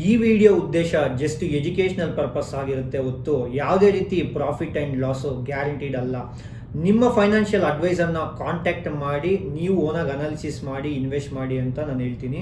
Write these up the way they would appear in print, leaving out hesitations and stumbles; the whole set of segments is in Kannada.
ಈ ವಿಡಿಯೋ ಉದ್ದೇಶ ಜಸ್ಟ್ ಎಜುಕೇಷನಲ್ ಪರ್ಪಸ್ ಆಗಿರುತ್ತೆ ಹೊತ್ತು ಯಾವುದೇ ರೀತಿ ಪ್ರಾಫಿಟ್ ಆ್ಯಂಡ್ ಲಾಸು ಗ್ಯಾರಂಟಿಡ್ ಅಲ್ಲ. ನಿಮ್ಮ ಫೈನಾನ್ಷಿಯಲ್ ಅಡ್ವೈಸರ್ನ ಕಾಂಟ್ಯಾಕ್ಟ್ ಮಾಡಿ ನೀವು ಓನಾಗಿ ಅನಾಲಿಸಿಸ್ ಮಾಡಿ ಇನ್ವೆಸ್ಟ್ ಮಾಡಿ ಅಂತ ನಾನು ಹೇಳ್ತೀನಿ.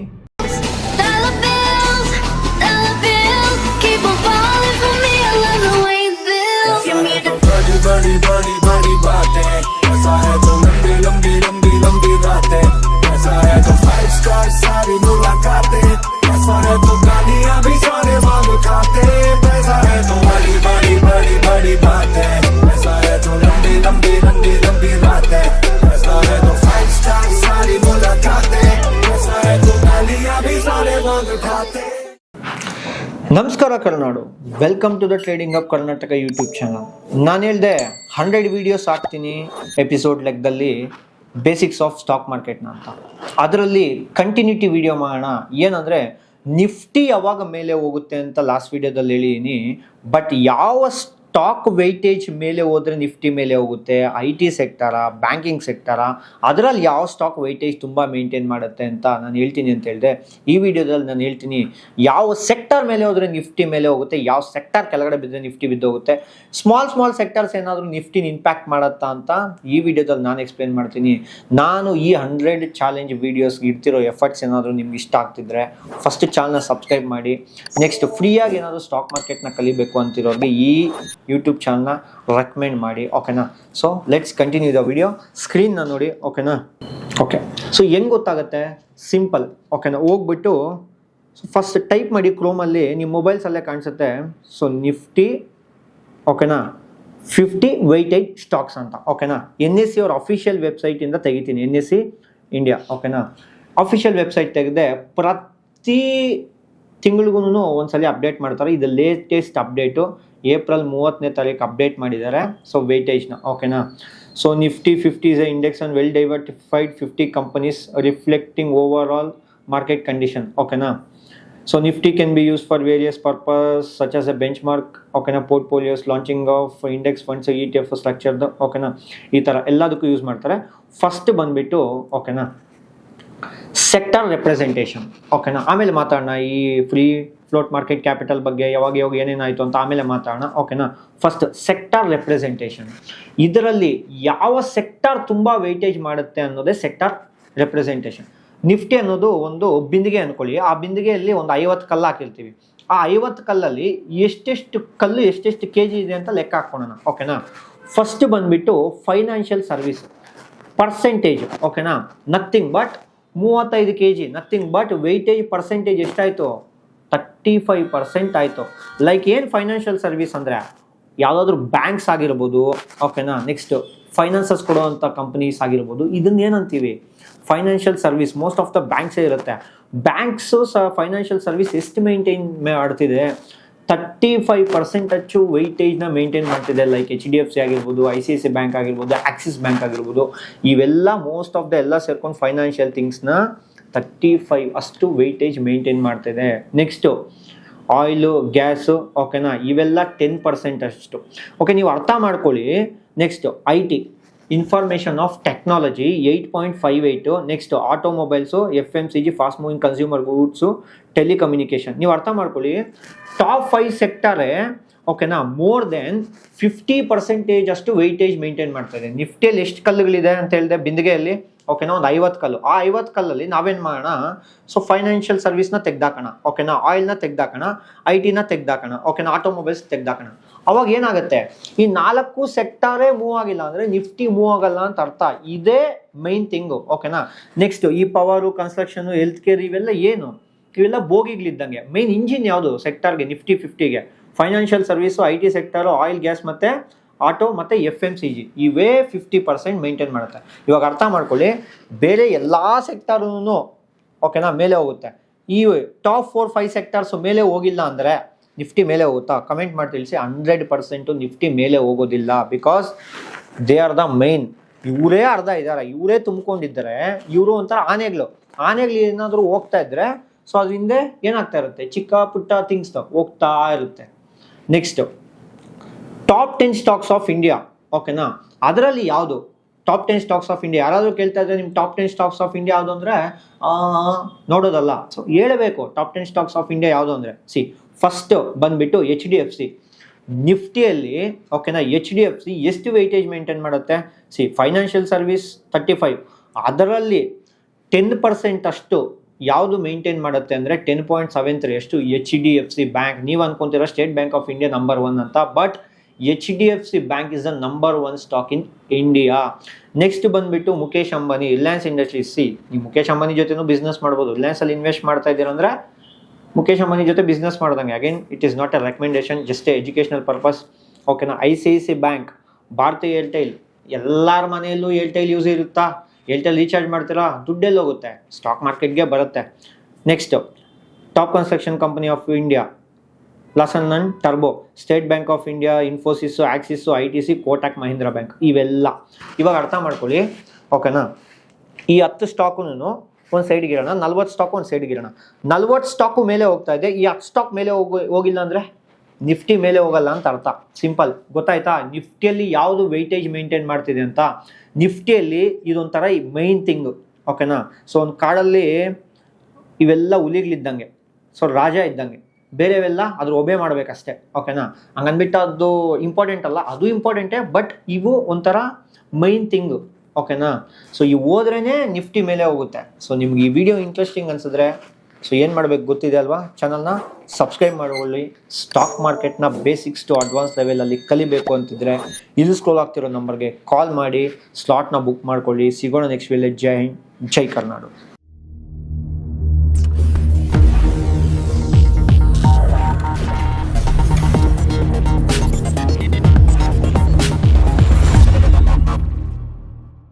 ನಮಸ್ಕಾರ ಕರ್ನಾಡು, welcome to the trading of Karnataka YouTube channel. ನಾನು ಹೇಳಿದೆ 100 ವೀಡಿಯೋಸ್ ಹಾಕ್ತೀನಿ ಎಪಿಸೋಡ್ ಲೆಕ್ಕದಲ್ಲಿ ಬೇಸಿಕ್ಸ್ ಆಫ್ ಸ್ಟಾಕ್ ಮಾರ್ಕೆಟ್ನ ಅಂತ. ಅದರಲ್ಲಿ ಕಂಟಿನ್ಯೂಟಿ ವಿಡಿಯೋ ಮಾಡೋಣ. ಏನಂದರೆ ನಿಫ್ಟಿ ಯಾವಾಗ ಮೇಲೆ ಹೋಗುತ್ತೆ ಅಂತ ಲಾಸ್ಟ್ ವಿಡಿಯೋದಲ್ಲಿ ಹೇಳಿದ್ದೀನಿ. ಬಟ್ ಯಾವ ಸ್ಟಾಕ್ ವೆಯ್ಟೇಜ್ ಮೇಲೆ ಹೋದರೆ ನಿಫ್ಟಿ ಮೇಲೆ ಹೋಗುತ್ತೆ, IT ಸೆಕ್ಟರಾ, ಬ್ಯಾಂಕಿಂಗ್ ಸೆಕ್ಟರಾ, ಅದರಲ್ಲಿ ಯಾವ ಸ್ಟಾಕ್ ವೆಯ್ಟೇಜ್ ತುಂಬ ಮೇಂಟೈನ್ ಮಾಡುತ್ತೆ ಅಂತ ನಾನು ಹೇಳ್ತೀನಿ ಅಂತ ಹೇಳಿದೆ. ಈ ವಿಡಿಯೋದಲ್ಲಿ ನಾನು ಹೇಳ್ತೀನಿ ಯಾವ ಸೆಕ್ಟರ್ ಮೇಲೆ ಹೋದರೆ ನಿಫ್ಟಿ ಮೇಲೆ ಹೋಗುತ್ತೆ, ಯಾವ ಸೆಕ್ಟರ್ ಕೆಳಗಡೆ ಬಿದ್ದರೆ ನಿಫ್ಟಿ ಬಿದ್ದೋಗುತ್ತೆ, ಸ್ಮಾಲ್ ಸೆಕ್ಟರ್ಸ್ ಏನಾದರೂ ನಿಫ್ಟಿನ ಇಂಪ್ಯಾಕ್ಟ್ ಮಾಡುತ್ತಾ ಅಂತ ಈ ವಿಡಿಯೋದಲ್ಲಿ ನಾನು ಎಕ್ಸ್ಪ್ಲೇನ್ ಮಾಡ್ತೀನಿ. ನಾನು ಈ 100 ಚಾಲೆಂಜ್ ವೀಡಿಯೋಸ್ಗೆ ಇಡ್ತಿರೋ ಎಫರ್ಟ್ಸ್ ಏನಾದರೂ ನಿಮ್ಗೆ ಇಷ್ಟ ಆಗ್ತಿದ್ರೆ ಫಸ್ಟ್ ಚಾನಲ್ನ ಸಬ್ಸ್ಕ್ರೈಬ್ ಮಾಡಿ. ನೆಕ್ಸ್ಟ್ ಫ್ರೀಯಾಗಿ ಏನಾದರೂ ಸ್ಟಾಕ್ ಮಾರ್ಕೆಟ್ನ ಕಲಿಬೇಕು ಅಂತಿರೋರಿಗೆ ಈ ಯೂಟ್ಯೂಬ್ ಚಾನಲ್ನ ರೆಕಮೆಂಡ್ ಮಾಡಿ, ಓಕೆನಾ? So let's continue the video. ಸ್ಕ್ರೀನ್ನ ನೋಡಿ, ಓಕೆನಾ? ಓಕೆ, ಸೊ ಹೆಂಗೆ ಗೊತ್ತಾಗುತ್ತೆ? ಸಿಂಪಲ್, ಓಕೆನಾ? ಹೋಗ್ಬಿಟ್ಟು ಫಸ್ಟ್ ಟೈಪ್ ಮಾಡಿ ಕ್ರೋಮಲ್ಲಿ, ನಿಮ್ಮ ಮೊಬೈಲ್ಸಲ್ಲೇ ಕಾಣಿಸುತ್ತೆ. ಸೊ ನಿಫ್ಟಿ, ಓಕೆನಾ, 50 ವೆಯ್ಟೇಜ್ ಸ್ಟಾಕ್ಸ್ ಅಂತ, ಓಕೆನಾ? NSE ಅವ್ರ ಅಫಿಷಿಯಲ್ ವೆಬ್ಸೈಟಿಂದ ತೆಗಿತೀನಿ, NSE ಇಂಡಿಯಾ, ಓಕೆನಾ? ಅಫಿಷಿಯಲ್ ವೆಬ್ಸೈಟ್ ತೆಗೆದೆ ಪ್ರತಿ ತಿಂಗಳಿಗೂ ಒಂದ್ಸಲಿ ಅಪ್ಡೇಟ್ ಮಾಡ್ತಾರೆ. ಇದು ಲೇಟೆಸ್ಟ್ ಅಪ್ಡೇಟು, ಏಪ್ರಿಲ್ 30ನೇ ತಾರೀಕು ಅಪ್ಡೇಟ್ ಮಾಡಿದ್ದಾರೆ. ಸೊ ವೆಯ್ಟೇಜ್ನ, ಓಕೆನಾ? So Nifty 50 is a index and well diversified 50 companies reflecting overall market condition, ಓಕೆನಾ? So Nifty can be used for various purpose such as a benchmark, ಓಕೆನಾ? portfolios, launching of index funds, ETF structure, ಓಕೆನಾ? ಈ ಥರ ಎಲ್ಲದಕ್ಕೂ ಯೂಸ್ ಮಾಡ್ತಾರೆ. ಫಸ್ಟ್ ಬಂದುಬಿಟ್ಟು, ಓಕೆನಾ, ಸೆಕ್ಟರ್ ರೆಪ್ರೆಸೆಂಟೇಷನ್, ಓಕೆನಾ? ಆಮೇಲೆ ಮಾತಾಡೋಣ ಈ ಫ್ರೀ ಫ್ಲೋಟ್ ಮಾರ್ಕೆಟ್ ಕ್ಯಾಪಿಟಲ್ ಬಗ್ಗೆ, ಯಾವಾಗ ಏನೇನಾಯಿತು ಅಂತ ಆಮೇಲೆ ಮಾತಾಡೋಣ, ಓಕೆನಾ? First sector representation. ಇದರಲ್ಲಿ ಯಾವ ಸೆಕ್ಟರ್ ತುಂಬ ವೆಯ್ಟೇಜ್ ಮಾಡುತ್ತೆ ಅನ್ನೋದೇ ಸೆಕ್ಟರ್ ರೆಪ್ರೆಸೆಂಟೇಷನ್. ನಿಫ್ಟಿ ಅನ್ನೋದು ಒಂದು ಬಿಂದಿಗೆ ಅಂದ್ಕೊಳ್ಳಿ. ಆ ಬಿಂದಿಗೆಯಲ್ಲಿ ಒಂದು 50 ಕಲ್ಲು ಹಾಕಿರ್ತೀವಿ. ಆ 50 ಕಲ್ಲಲ್ಲಿ ಎಷ್ಟೆಷ್ಟು ಕಲ್ಲು ಎಷ್ಟೆಷ್ಟು kg ಇದೆ ಅಂತ ಲೆಕ್ಕ ಹಾಕ್ಕೊಳ್ಳೋಣ, ಓಕೆನಾ? ಫಸ್ಟ್ ಬಂದುಬಿಟ್ಟು ಫೈನಾನ್ಷಿಯಲ್ ಸರ್ವಿಸ್ ಪರ್ಸೆಂಟೇಜ್, ಓಕೆನಾ? Nothing but 35 kg, nothing but weightage percentage ಎಷ್ಟಾಯಿತು? 35% ಆಯಿತು. ಲೈಕ್ ಏನು ಫೈನಾನ್ಷಿಯಲ್ ಸರ್ವಿಸ್ ಅಂದರೆ ಯಾವುದಾದ್ರೂ ಬ್ಯಾಂಕ್ಸ್ ಆಗಿರ್ಬೋದು, ಓಕೆನಾ? ನೆಕ್ಸ್ಟ್ ಫೈನಾನ್ಸಸ್ ಕೊಡುವಂಥ ಕಂಪನೀಸ್ ಆಗಿರ್ಬೋದು. ಇದನ್ನ ಏನಂತೀವಿ? Financial service. Most of the ಬ್ಯಾಂಕ್ಸೇ ಇರುತ್ತೆ. ಬ್ಯಾಂಕ್ಸು ಫೈನಾನ್ಷಿಯಲ್ ಸರ್ವಿಸ್ ಎಷ್ಟು ಮೇಂಟೈನ್ ಮಾಡ್ತಿದೆ? 35% ಅಷ್ಟು ವೆಯ್ಟೇಜ್ನ ಮೇಂಟೈನ್ ಮಾಡ್ತಿದೆ. ಲೈಕ್ HDFC ಆಗಿರ್ಬೋದು, ICICI ಬ್ಯಾಂಕ್ ಆಗಿರ್ಬೋದು, ಆಕ್ಸಿಸ್ ಬ್ಯಾಂಕ್ ಆಗಿರ್ಬೋದು. ಇವೆಲ್ಲ ಮೋಸ್ಟ್ ಆಫ್ ದ ಎಲ್ಲ ಸೇರ್ಕೊಂಡು ಫೈನಾನ್ಷಿಯಲ್ ಥಿಂಗ್ಸ್ನ 35 ಅಷ್ಟು ವೆಯ್ಟೇಜ್ ಮೇಂಟೈನ್ ಮಾಡ್ತಿದೆ. ನೆಕ್ಸ್ಟು ಆಯಿಲು, ಗ್ಯಾಸು, ಓಕೆನಾ? ಇವೆಲ್ಲ 10% ಅಷ್ಟು. ಓಕೆ, ನೀವು ಅರ್ಥ ಮಾಡ್ಕೊಳ್ಳಿ. Next IT, information of technology 8.58. Next automobiles, FMCG, fast moving consumer goods, telecommunication. ನೀವು ಅರ್ಥ ಮಾಡ್ಕೊಳ್ಳಿ, ಟಾಪ್ 5 ಸೆಕ್ಟರೇ, ಓಕೆನಾ, ಮೋರ್ ದೆನ್ 50% ಅಷ್ಟು ವೆಯ್ಟೇಜ್ ಮೇಂಟೈನ್ ಮಾಡ್ತಾಯಿದೆ. ನಿಫ್ಟಿಯಲ್ಲಿ ಎಷ್ಟು ಕಲ್ಲುಗಳಿದೆ ಅಂತ ಹೇಳಿದೆ ಬಿಂದಿಗೆಯಲ್ಲಿ? ಓಕೆನಾ, ಒಂದು 50 ಕಲ್ಲು. ಆ 50 ಕಲ್ಲಲ್ಲಿ ನಾವೇನು ಮಾಡೋಣ? ಸೊ ಫೈನಾನ್ಷಿಯಲ್ ಸರ್ವಿಸ್ನ ತೆಗ್ದಾಕೋಣ, ಓಕೆನಾ? ಆಯಿಲ್ನ ತೆಗ್ದಾಕೋಣ, IT ನ ತೆಗ್ದಾಕೋಣ, ಓಕೆನಾ? ಆಟೋಮೊಬೈಲ್ಸ್ ತೆಗ್ದಾಕೋಣ. ಅವಾಗ ಏನಾಗುತ್ತೆ? ಈ 4 ಸೆಕ್ಟರೇ ಮೂವ್ ಆಗಿಲ್ಲ ಅಂದರೆ ನಿಫ್ಟಿ ಮೂವ್ ಆಗಲ್ಲ ಅಂತ ಅರ್ಥ. ಇದೇ ಮೈನ್ ಥಿಂಗು, ಓಕೆನಾ? ನೆಕ್ಸ್ಟ್ ಈ ಪವರು, ಕನ್ಸ್ಟ್ರಕ್ಷನು, ಹೆಲ್ತ್ ಕೇರ್, ಇವೆಲ್ಲ ಏನು? ಇವೆಲ್ಲ ಬೋಗಿಗಳಿದ್ದಂಗೆ. ಮೈನ್ ಇಂಜಿನ್ ಯಾವುದು ಸೆಕ್ಟರ್ಗೆ? ನಿಫ್ಟಿ 50ಗೆ financial service, IT sector, oil, gas ಮತ್ತು ಆಟೋ ಮತ್ತು FMCG ಇವೇ 50% ಮೇಂಟೈನ್ ಮಾಡುತ್ತೆ. ಇವಾಗ ಅರ್ಥ ಮಾಡ್ಕೊಳ್ಳಿ, ಬೇರೆ ಎಲ್ಲ ಸೆಕ್ಟರೂ, ಓಕೆನಾ, ಮೇಲೆ ಹೋಗುತ್ತೆ. ಈ ಟಾಪ್ 4-5 ಸೆಕ್ಟರ್ಸು ಮೇಲೆ ಹೋಗಿಲ್ಲ ಅಂದರೆ ನಿಫ್ಟಿ ಮೇಲೆ ಹೋಗುತ್ತಾ? ಕಮೆಂಟ್ ಮಾಡಿ ತಿಳಿಸಿ. 100% ನಿಫ್ಟಿ ಮೇಲೆ ಹೋಗೋದಿಲ್ಲ. Because they are the main. ಇವರೇ ಅರ್ಧ ಇದ್ದಾರೆ, ಇವರೇ ತುಂಬಿಕೊಂಡಿದ್ದಾರೆ. ಇವರು ಒಂಥರ ಆನೆಗಳು ಏನಾದರೂ ಹೋಗ್ತಾ ಇದ್ರೆ ಸೊ ಅದ್ರ ಹಿಂದೆ ಏನಾಗ್ತಾ ಇರುತ್ತೆ? ಚಿಕ್ಕ ಪುಟ್ಟ ಥಿಂಗ್ಸ್ ಹೋಗ್ತಾ ಇರುತ್ತೆ. Next top 10 stocks of India, ಓಕೆನಾ? ಅದರಲ್ಲಿ ಯಾವುದು ಟಾಪ್ 10 ಸ್ಟಾಕ್ಸ್ ಆಫ್ ಇಂಡಿಯಾ. ಯಾರಾದರೂ ಕೇಳ್ತಾ ಇದ್ರೆ ನಿಮ್ಮ ಟಾಪ್ 10 ಸ್ಟಾಕ್ಸ್ ಆಫ್ ಇಂಡಿಯಾ ಯಾವುದು ಅಂದರೆ ನೋಡೋದಲ್ಲ. ಸೊ ಹೇಳಬೇಕು ಟಾಪ್ 10 ಸ್ಟಾಕ್ಸ್ ಆಫ್ ಇಂಡಿಯಾ ಯಾವುದು ಅಂದರೆ ಫಸ್ಟ್ ಬಂದುಬಿಟ್ಟು HDFC. ನಿಫ್ಟಿಯಲ್ಲಿ ಓಕೆನಾ HDFC ಎಷ್ಟು ವೆಯ್ಟೇಜ್ ಮೇಂಟೈನ್ ಮಾಡುತ್ತೆ? ಫೈನಾನ್ಷಿಯಲ್ ಸರ್ವಿಸ್ 35, ಅದರಲ್ಲಿ 10% ಅಷ್ಟು ಯಾವುದು ಮೇಂಟೈನ್ ಮಾಡುತ್ತೆ ಅಂದರೆ 10.73 ಎಷ್ಟು HDFC ಬ್ಯಾಂಕ್. ನೀವು ಅನ್ಕೊಂತೀರ State Bank of India number 1 ಅಂತ, but HDFC bank is the number 1 stock in India. Next ಬಂದುಬಿಟ್ಟು ಮುಖೇಶ್ ಅಂಬಾನಿ, ರಿಲಯನ್ಸ್ ಇಂಡಸ್ಟ್ರೀಸ್. ನೀವು ಮುಖೇಶ್ ಅಂಬಾನಿ ಜೊತೆನೂ ಬಿಸ್ನೆಸ್ ಮಾಡ್ಬೋದು. ರಿಲಯನ್ಸಲ್ಲಿ ಇನ್ವೆಸ್ಟ್ ಮಾಡ್ತಾ ಇದ್ದೀರ ಅಂದರೆ ಮುಖೇಶ್ ಅಂಬಾನಿ ಜೊತೆ ಬಿಸ್ನೆಸ್ ಮಾಡ್ದಂಗೆ. Again it is not A recommendation, just A educational purpose ಓಕೆನಾ. ICICI ಬ್ಯಾಂಕ್, ಭಾರತಿ ಏರ್ಟೆಲ್, ಎಲ್ಲರ ಮನೆಯಲ್ಲೂ ಏರ್ಟೆಲ್ ಯೂಸ್ ಇರುತ್ತಾ? ಏರ್ಟೆಲ್ ರೀಚಾರ್ಜ್ ಮಾಡ್ತೀರಾ? ದುಡ್ಡೆಲ್ಲಿ ಹೋಗುತ್ತೆ? ಸ್ಟಾಕ್ ಮಾರ್ಕೆಟ್ಗೆ ಬರುತ್ತೆ. Next top construction company of India, Larsen and turbo, state Bank of India, Infosys, Axis, ITC, Kotak Mahindra bank. ಇವೆಲ್ಲ ಇವಾಗ ಅರ್ಥ ಮಾಡ್ಕೊಳ್ಳಿ ಓಕೆನಾ. ಈ 10 ಸ್ಟಾಕು ಒಂದು ಸೈಡ್ಗೆ ಇರೋಣ, 40 ಸ್ಟಾಕು ಒಂದು ಸೈಡ್ಗೆ ಇರೋಣ. 40 ಸ್ಟಾಕು ಮೇಲೆ ಹೋಗ್ತಾ ಇದೆ, ಈ 10 ಸ್ಟಾಕ್ ಮೇಲೆ ಹೋಗಿಲ್ಲ ಅಂದರೆ ನಿಫ್ಟಿ ಮೇಲೆ ಹೋಗಲ್ಲ ಅಂತ ಅರ್ಥ. ಸಿಂಪಲ್, ಗೊತ್ತಾಯ್ತಾ? ನಿಫ್ಟಿಯಲ್ಲಿ ಯಾವುದು ವೆಯ್ಟೇಜ್ ಮೇಂಟೈನ್ ಮಾಡ್ತಿದೆ ಅಂತ. ನಿಫ್ಟಿಯಲ್ಲಿ ಇದೊಂಥರ ಮೈನ್ ಥಿಂಗು ಓಕೆನಾ. ಸೊ ಒಂದು ಕಾಡಲ್ಲಿ ಇವೆಲ್ಲ ಹುಲಿಗಳಿದ್ದಂಗೆ, ಸೊ ರಾಜ ಇದ್ದಂಗೆ, ಬೇರೆವೆಲ್ಲ ಅದ್ರ ಒಬೆ ಮಾಡಬೇಕಷ್ಟೇ ಓಕೆನಾ. ಹಂಗನ್ಬಿಟ್ಟು ಅದು ಇಂಪಾರ್ಟೆಂಟ್ ಅಲ್ಲ, ಅದು ಇಂಪಾರ್ಟೆಂಟೇ, ಬಟ್ ಇವು ಒಂಥರ ಮೈನ್ ಥಿಂಗು ಓಕೆನಾ. ಸೊ ಇವು ಹೋದ್ರೇ ನಿಫ್ಟಿ ಮೇಲೆ ಹೋಗುತ್ತೆ. ಸೊ ನಿಮ್ಗೆ ಈ ವಿಡಿಯೋ ಇಂಟ್ರೆಸ್ಟಿಂಗ್ ಅನ್ಸಿದ್ರೆ ಸೊ ಏನು ಮಾಡಬೇಕು ಗೊತ್ತಿದೆ ಅಲ್ವಾ, ಚಾನಲ್ನ ಸಬ್ಸ್ಕ್ರೈಬ್ ಮಾಡ್ಕೊಳ್ಳಿ. ಸ್ಟಾಕ್ ಮಾರ್ಕೆಟ್ನ ಬೇಸಿಕ್ಸ್ ಟು ಅಡ್ವಾನ್ಸ್ ಲೆವೆಲಲ್ಲಿ ಕಲಿಬೇಕು ಅಂತಿದ್ರೆ ಇಲ್ಲಿ ಸ್ಕ್ರೋಲ್ ಆಗ್ತಿರೋ ನಂಬರ್ಗೆ ಕಾಲ್ ಮಾಡಿ ಸ್ಲಾಟ್ನ ಬುಕ್ ಮಾಡ್ಕೊಳ್ಳಿ. ಸಿಗೋಣ ನೆಕ್ಸ್ಟ್ ವೇಳೆ. ಜೈ ಹಿಂದ್, ಜೈ ಕರ್ನಾಡು.